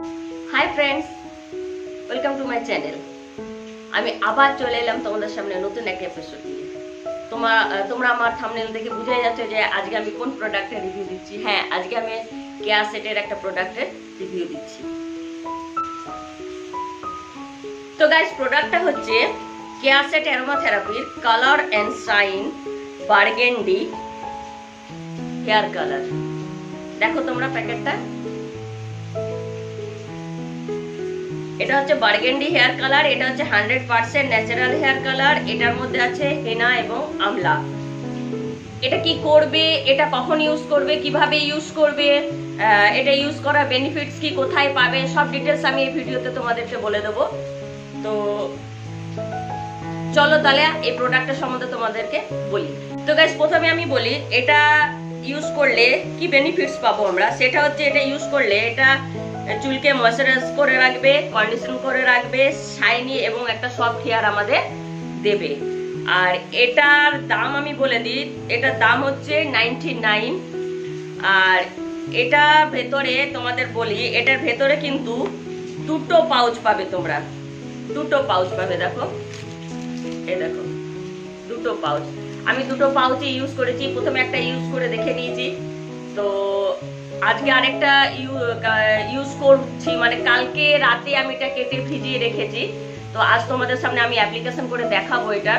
Hi friends, welcome to my channel. আমি আবার চলে এলাম তোমাদের সামনে নতুন একটা এপিসোড নিয়ে। তোমরা আমার থাম্বনেল দেখে বুঝে যাচ্ছে যে আজকে আমি কোন প্রোডাক্টের রিভিউ দিচ্ছি। হ্যাঁ, আজকে আমি কেয়ার সেটের একটা প্রোডাক্টের রিভিউ দিচ্ছি। তো গাইস, প্রোডাক্টটা হচ্ছে কেয়ার সেট অ্যারোমা থেরাপির colour and shine burgundy hair colour. দেখো তোমরা প্যাকেটটা, এটা হচ্ছে বার্গেন্ডি হেয়ার কালার। এটা হচ্ছে 100% ন্যাচারাল হেয়ার কালার। এটার মধ্যে আছে হেনা এবং আমলা। এটা কি করবে, এটা কখন ইউজ করবে, কিভাবে ইউজ করবে, এটা ইউজ করার বেনিফিটস কি, কোথায় পাবে, সব ডিটেলস আমি এই ভিডিওতে তোমাদেরকে বলে দেবো। তো চলো তাহলে এই প্রোডাক্টের সম্বন্ধে তোমাদেরকে বলি। তো গাইস, প্রথমে আমি বলি এটা ইউজ করলে কি বেনিফিটস পাবো আমরা। সেটা হচ্ছে এটা ইউজ করলে এটা চুলকে ময়শ্চারাইজ করে রাখবে, কন্ডিশন করে রাখবে, শাইনি এবং একটা সফট হেয়ার আমাদের দেবে। আর এটার দাম আমি বলে দিই, এটার দাম হচ্ছে 99। আর এটা ভেতরে তোমাদের বলি, এটার ভেতরে কিন্তু দুটো পাউচ পাবে, তোমরা দুটো পাউচ পাবে। দেখো, এই দেখো দুটো পাউচ। আমি দুটো পাউচই ইউজ করেছি। প্রথমে একটা ইউজ করে দেখে নিয়েছি, তো আজকে আরেকটা ইউজ করছি, মানে কালকে রাতে আমি এটা কেটে ভিজিয়ে রেখেছি। তো আজ তোমাদের সামনে আমি অ্যাপ্লিকেশন করে দেখাবো এটা।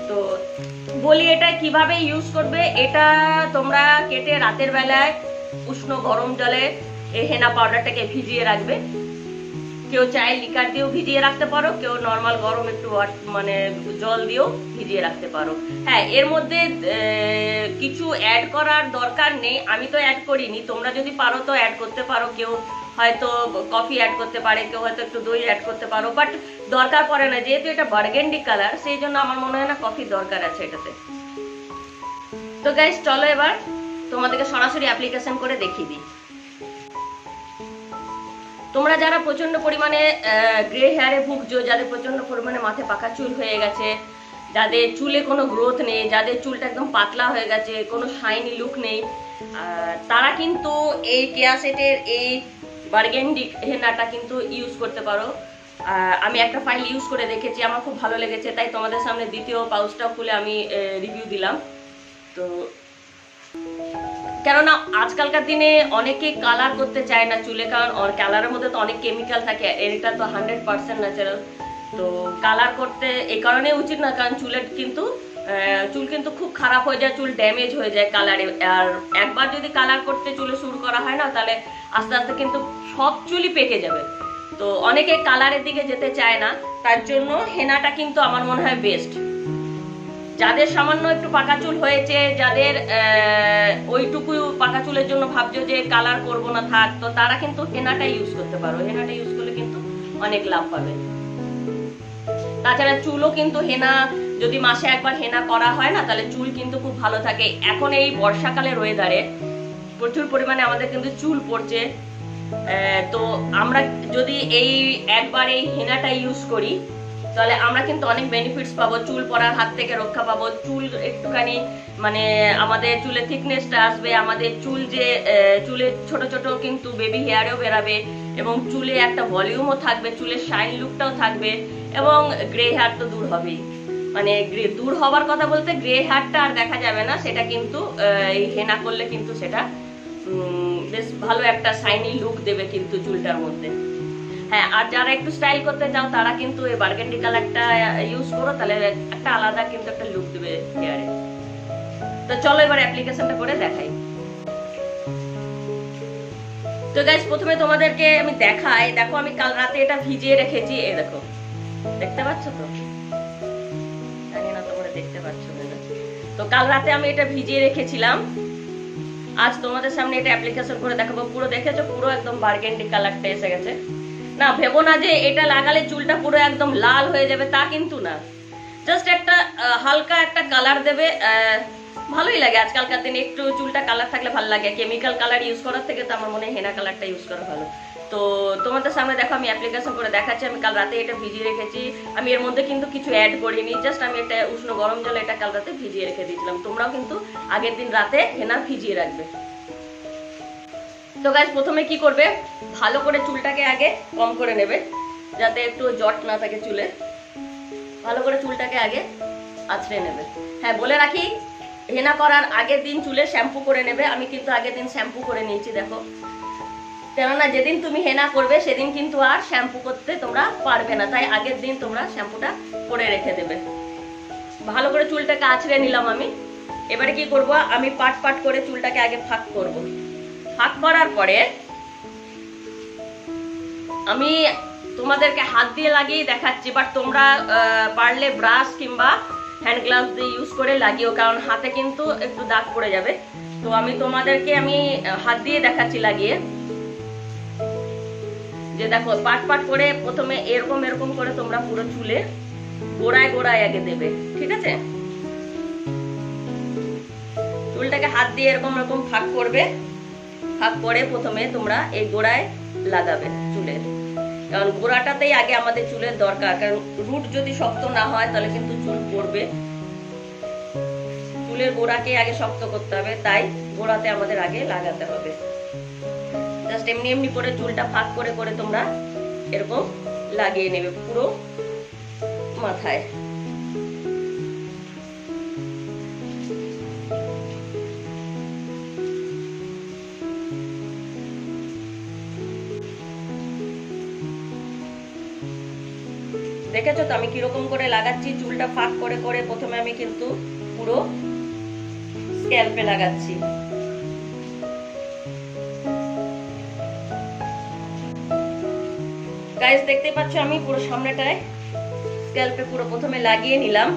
তো বলি এটা কিভাবে ইউজ করবে। এটা তোমরা কেটে রাতের বেলায় উষ্ণ গরম জলে এই হেনা পাউডারটাকে ভিজিয়ে রাখবে। কেউ চায় লিকার দিয়েও ভিজিয়ে রাখতে পারো, কেউ নর্মাল গরম একটু মানে জল দিয়েও ভিজিয়ে রাখতে পারো। হ্যাঁ, এর মধ্যে কিছু অ্যাড করার দরকার নেই, আমি তো অ্যাড করিনি। তোমরা যদি পারো তো অ্যাড করতে পারো। কেউ হয়তো কফি অ্যাড করতে পারে, কেউ হয়তো একটু দই অ্যাড করতে পারো, বাট দরকার পড়ে না। যেহেতু এটা বার্গেন্ডি কালার, সেই জন্য আমার মনে হয় না কফির দরকার আছে এটাতে। তো গাইস, চলো এবার তোমাদেরকে সরাসরি অ্যাপ্লিকেশন করে দেখিয়ে দিই। তোমরা যারা প্রচন্ড পরিমাণে গ্রে হেয়ারে ভুগছো, যাদের প্রচন্ড পরিমাণে মাথায় পাকা চুল হয়ে গেছে, যাদের চুলে কোনো গ্রোথ নেই, যাদের চুলটা একদম পাতলা হয়ে গেছে, কোনো শাইনি লুক নেই, তারা কিন্তু এই কেয়ার সেটের এই বার্গেন্ডি হেনাটা কিন্তু ইউজ করতে পারো। আমি একটা ফাইল ইউজ করে দেখেছি, আমার খুব ভালো লেগেছে, তাই তোমাদের সামনে দ্বিতীয় পাউচটা খুলে আমি রিভিউ দিলাম। তো কেননা আজকালকার দিনে অনেকে কালার করতে চায় না চুলে, কারণ কালারের মধ্যে তো অনেক কেমিক্যাল থাকে। এটা তো 100% ন্যাচারাল। তো কালার করতে এই কারণে উচিত না, কারণ চুল কিন্তু খুব খারাপ হয়ে যায়, চুল ড্যামেজ হয়ে যায় কালারে। আর একবার যদি কালার করতে চুলে শুরু করা হয় না, তাহলে আস্তে আস্তে কিন্তু সব চুলই পেকে যাবে। তো অনেকে কালারের দিকে যেতে চায় না, তার জন্য হেনাটা কিন্তু আমার মনে হয় বেস্ট। যাদের সামান্য একটু পাকা চুল হয়েছে, যাদের ওইটুকু পাকা চুলের জন্য ভাবছো যে কালার করবো না থাক, তো তারা কিন্তু হেনাটা ইউজ করতে পারো। হেনাটা ইউজ করলে কিন্তু অনেক লাভ পাবে। তাছাড়া চুলও কিন্তু হেনা যদি মাসে একবার হেনা করা হয় না, তাহলে চুল কিন্তু খুব ভালো থাকে। এখন এই বর্ষাকালের ওয়েদারে প্রচুর পরিমাণে আমাদের কিন্তু চুল পড়ছে। তো আমরা যদি একবার এই হেনাটা ইউজ করি, তাহলে আমরা কিন্তু অনেক বেনিফিটস পাবো। চুল পড়ার হাত থেকে রক্ষা পাবো, চুল একটুখানি মানে আমাদের চুলের থিকনেসটা আসবে, আমাদের চুলের ছোট ছোট কিন্তু বেবি হেয়ারেও বেরাবে, এবং চুলে একটা ভলিউমও থাকবে, চুলের শাইন লুকটাও থাকবে, এবং গ্রে হেয়ার তো দূর হবেই। মানে দূর হবার কথা বলতে গ্রে হেয়ারটা আর দেখা যাবে না, সেটা কিন্তু এই হেনা করলে কিন্তু সেটা বেশ ভালো একটা শাইনি লুক দেবে কিন্তু চুলটার মধ্যে। হ্যাঁ, আর যারা একটু স্টাইল করতে চাও তারা কিন্তু এই বার্গেন্ডি কালারটা ইউজ করো, তাহলে একটা আলাদা কিন্তু একটা লুক দেবে হেয়ারে। তো চলো এবার অ্যাপ্লিকেশনটা করে দেখাই। তো গাইস, প্রথমে তোমাদেরকে আমি দেখাই। দেখো, আমি কাল রাতে এটা ভিজিয়ে রেখেছি। এই দেখো, দেখতে পাচ্ছ তো? জানি না তোমরা দেখতে পাচ্ছ কিনা। তো কাল রাতে আমি এটা ভিজিয়ে রেখেছিলাম। আজ তোমাদের সামনে এটা অ্যাপ্লিকেশন করে দেখাবো। পুরো দেখেছো, পুরো একদম বার্গেন্ডি কালারটা এসে গেছে। না, ভেবো না যে এটা লাগালে চুলটা পুরো একদম লাল হয়ে যাবে, তা কিন্তু না। জাস্ট একটা হালকা একটা কালার দেবে, ভালোই লাগে। আজকালকার দিনে একটু চুলটা কালার থাকলে ভালো লাগে। কেমিক্যাল কালার ইউজ করার থেকে তো আমার মনে হয় হেনা কালারটা ইউজ করা ভালো। তো তোমাদের সামনে দেখো, আমি অ্যাপ্লিকেশন করে দেখাচ্ছি। আমি কাল রাতে এটা ভিজিয়ে রেখেছি। আমি এর মধ্যে কিন্তু কিছু অ্যাড করিনি, জাস্ট আমি এটা উষ্ণ গরম জলে এটা কাল রাতে ভিজিয়ে রেখে দিয়েছিলাম। তোমরাও কিন্তু আগের দিন রাতে হেনা ভিজিয়ে রাখবে। তো তো গাইস প্রথমে কি করবে, ভালো করে চুলটাকে আগে কম করে নেবে যাতে একটু জট না থাকে চুলে। ভালো করে চুলটাকে আগে আঁচড়ে নেবে। হ্যাঁ বলে রাখি, হেনা করার আগের দিন চুলে শ্যাম্পু করে নেবে। আমি কিন্তু আগের দিন শ্যাম্পু করে নিয়েছি দেখো, কেননা যেদিন তুমি হেনা করবে সেদিন কিন্তু আর শ্যাম্পু করতে তোমরা পারবে না, তাই আগের দিন তোমরা শ্যাম্পুটা করে রেখে দেবে। ভালো করে চুলটাকে আঁচড়ে নিলাম আমি। এবারে কি করব, আমি পাট পাট করে চুলটাকে আগে ফাঁক করব। ফাঁক করার পরে আমি তোমাদেরকে হাত দিয়ে লাগিয়ে দেখাচ্ছি, বাট তোমরা পারলে ব্রাশ কিংবা হ্যান্ড গ্লাভস দিয়ে ইউজ করে লাগিও, কারণ হাতে কিন্তু একটু দাগ পড়ে যাবে। তো আমি তোমাদেরকে হাত দিয়ে দেখাচ্ছি লাগিয়ে, যে দেখো পাট পাট করে প্রথমে এরকম এরকম করে তোমরা পুরো চুলে গোড়ায় গোড়ায় আগে দেবে, ঠিক আছে? চুলটাকে হাত দিয়ে এরকম এরকম ফাঁক করবে। ফাঁক করে প্রথমে তোমরা এই গোড়ায় লাগাবে চুলের, কারণ গোড়াটাতেই আগে আমাদের চুলের দরকার, কারণ রুট যদি শক্ত না হয় তাহলে কিন্তু চুল পড়বে। চুলের গোড়াকে আগে শক্ত করতে হবে, তাই গোড়াতে আমাদের আগে লাগাতে হবে। জাস্ট এমনি এমনি করে চুলটা ফাঁক করে করে তোমরা এরকম লাগিয়ে নেবে পুরো মাথায়। দেখেছো তো আমি কিরকম করে লাগাচ্ছি, চুলটা ফাঁক করে করে প্রথমে আমি কিন্তু পুরো স্ক্যাল্পে লাগাচ্ছি। গাইস দেখতে পাচ্ছ আমি পুরো সামনেটায় স্ক্যাল্পে পুরো প্রথমে লাগিয়ে নিলাম।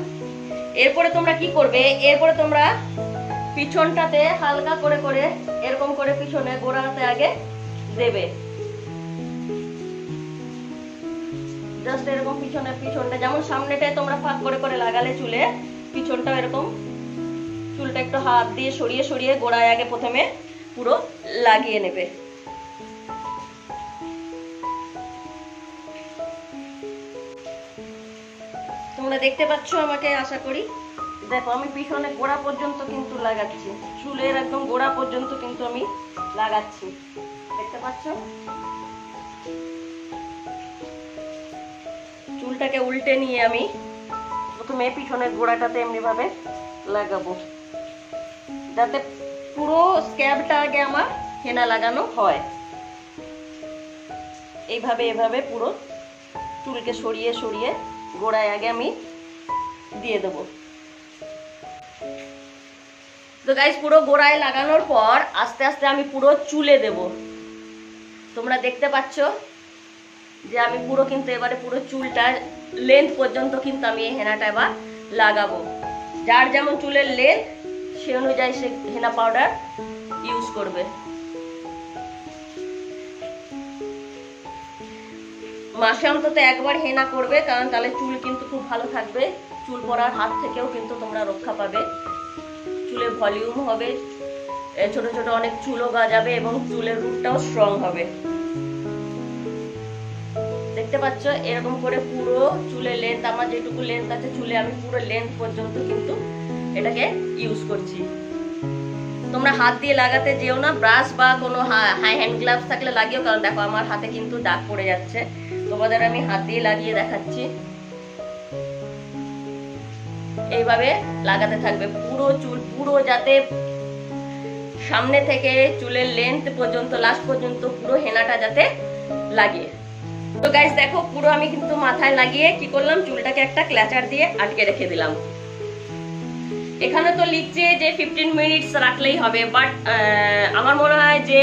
এরপরে তোমরা কি করবে, এরপরে তোমরা পিছনটাতে হালকা করে করে এরকম করে পিছনে গোড়াতে আগে দেবে। জাস্ট এরকম পিছনটা যেমন সামনেটায় তোমরা ফাঁক করে করে লাগালে চুলে, পিছনটাও এরকম চুলটা একটু হাত দিয়ে সরিয়ে সরিয়ে গোড়ায় আগে প্রথমে পুরো লাগিয়ে নেবে। তোমরা দেখতে পাচ্ছ আমাকে আশা করি। দেখো আমি পিছনে গোড়া পর্যন্ত কিন্তু লাগাচ্ছি, চুলের একদম গোড়া পর্যন্ত কিন্তু আমি লাগাচ্ছি, দেখতে পাচ্ছ? চুলটাকে উল্টে নিয়ে আমি প্রথমে পিছনের গোড়াটাতে এমনি ভাবে লাগাবো, যাতে পুরো স্ক্যাবটা আগে আমার হেনা লাগানো হয়। এইভাবে এভাবে পুরো চুলকে সরিয়ে সরিয়ে গোড়ায় আগে আমি দিয়ে দেবো। তো গাইস পুরো গোড়ায় লাগানোর পর আস্তে আস্তে আমি পুরো চুলে দেব। তোমরা দেখতে পাচ্ছ যে আমি পুরো কিন্তু এবারে পুরো চুলটার লেন্থ পর্যন্ত কিন্তু আমি এই হেনাটা এবার লাগাবো। যার যেমন চুলের লেন্থ সে অনুযায়ী সে হেনা পাউডার ইউজ করবে। মাসে অন্তত একবার হেনা করবে, কারণ তাহলে চুল কিন্তু খুব ভালো থাকবে। চুল পড়ার হাত থেকেও কিন্তু তোমরা রক্ষা পাবে, চুলের ভলিউম হবে, ছোট ছোট অনেক চুলও গজাবে এবং চুলের রুটটাও স্ট্রং হবে। দেখতে পাচ্ছ এরকম করে পুরো চুলের লেন্থ, আমার যেটুকু লেন্থ আছে চুলে আমি পুরো লেন্থ পর্যন্ত কিন্তু এটাকে ইউজ করছি। তোমরা হাত দিয়ে লাগাতে যেও না, ব্রাশ বা কোনো হ্যান্ড গ্লাভস থাকলে লাগিও, কারণ দেখো আমার হাতে কিন্তু দাগ পড়ে যাচ্ছে। তোমাদের আমি হাত দিয়ে লাগিয়ে দেখাচ্ছি। এইভাবে লাগাতে থাকবে পুরো চুল, পুরো যাতে সামনে থেকে চুলের লেন্থ পর্যন্ত লাস্ট পর্যন্ত পুরো হেনাটা যাতে লাগে। তো গাইস দেখো পুরো আমি কিন্তু মাথায় লাগিয়ে কি করলাম, চুলটাকে একটা ক্ল্যাচার দিয়ে আটকে রেখে দিলাম। এখানে তো লিখছে যে 15 মিনিটস রাখলেই হবে, বাট আমার মনে হয় যে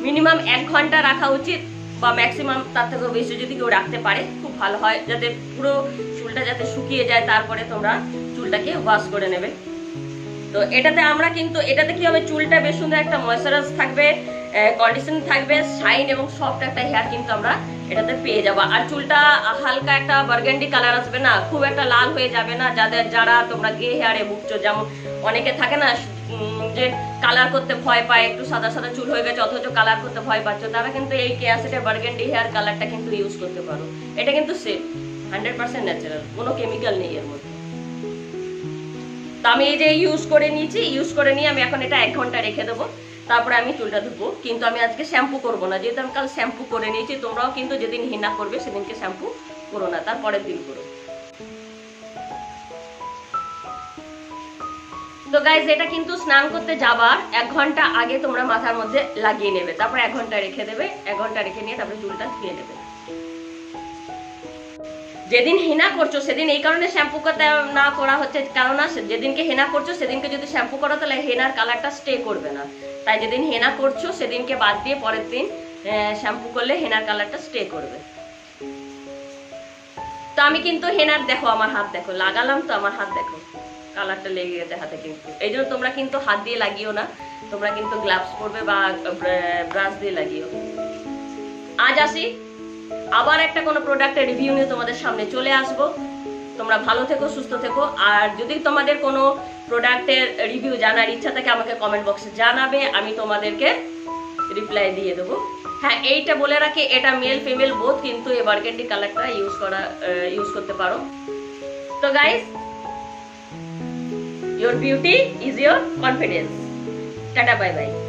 মিনিমাম 1 ঘন্টা রাখা উচিত, বা ম্যাক্সিমাম তার থেকেও বেশি যদি কেউ রাখতে পারে খুব ভালো হয়, যাতে পুরো চুলটা যাতে শুকিয়ে যায়। তারপরে তোমরা চুলটাকে ওয়াশ করে নেবে। তো এটাতে কি হবে, চুলটা বেশ সুন্দর একটা ময়েশ্চারাইজ থাকবে, কন্ডিশন থাকবে, শাইন এবং সফট একটা হেয়ার কিন্তু আমরা এটাতে পেয়ে যাবো। আর চুলটা হালকা একটা বার্গেন্ডি কালার আসবে না, খুব একটা লাল হয়ে যাবে না। যারা তোমরা গে হেয়ারে ভুগছো, যেমন অনেকে থাকে না যে কালার করতে ভয় পায়, একটু সাদা সাদা চুল হয়ে গেছে অথচ কালার করতে ভয় পাচ্ছ, তারা কিন্তু এই কেয়াসেটের বার্গেন্ডি হেয়ার কালারটা কিন্তু ইউজ করতে পারো। এটা কিন্তু সেফ, 100% ন্যাচারাল, কোনো কেমিক্যাল নেই এর মধ্যে। তো আমি এই যে ইউজ করে নিয়েছি, ইউজ করে নিয়ে আমি এখন এটা 1 ঘন্টা রেখে দেবো। তারপরে আমি চুলটা ধুবো। কিন্তু আমি আজকে শ্যাম্পু করবো না, যেহেতু আমি কাল শ্যাম্পু করে নিয়েছি। তোমরাও কিন্তু যেদিন হেনা করবে সেদিনকে শ্যাম্পু করো না, তারপরের দিন করো। তো গাইজ এটা কিন্তু স্নান করতে যাবার 1 ঘন্টা আগে তোমরা মাথার মধ্যে লাগিয়ে নেবে, তারপর 1 ঘন্টা রেখে দেবে। 1 ঘন্টা রেখে নিয়ে তারপরে চুলটা ধুয়ে নেবে। যেদিন হেনা করছো সেদিন এই কারণে শ্যাম্পু করতে না করা হচ্ছে, কেননা যেদিনকে হেনা করছো সেদিনকে যদি শ্যাম্পু করো তাহলে হেনার কালারটা স্টে করবে না। তাই যেদিন হেনা করছো সেদিনকে বাদ দিয়ে পরের দিন শ্যাম্পু করলে হেনার কালারটা স্টে করবে। তো আমি কিন্তু হেনার দেখো আমার হাত দেখো, লাগালাম তো আমার হাত দেখো কালারটা লেগে গেছে হাতে। কিন্তু এই জন্য তোমরা কিন্তু হাত দিয়ে লাগিও না, তোমরা কিন্তু গ্লাভস পরবে বা ব্রাশ দিয়ে লাগিও। আজ আসি, আবার একটা কোনো প্রোডাক্টের রিভিউ নিয়ে তোমাদের সামনে চলে আসবো। তোমরা ভালো থেকো, সুস্থ থেকো। আর যদি তোমাদের কোনো প্রোডাক্টের রিভিউ জানার ইচ্ছা থাকে আমাকে কমেন্ট বক্সে জানাবে, আমি তোমাদেরকে রিপ্লাই দিয়ে দেবো। হ্যাঁ, এইটা বলে রাখি, এটা মেল ফিমেল বোথ কিন্তু এই বার্গেন্ডি কালারটা ইউজ করতে পারো। তো guys, your beauty is your confidence. Tata, bye bye.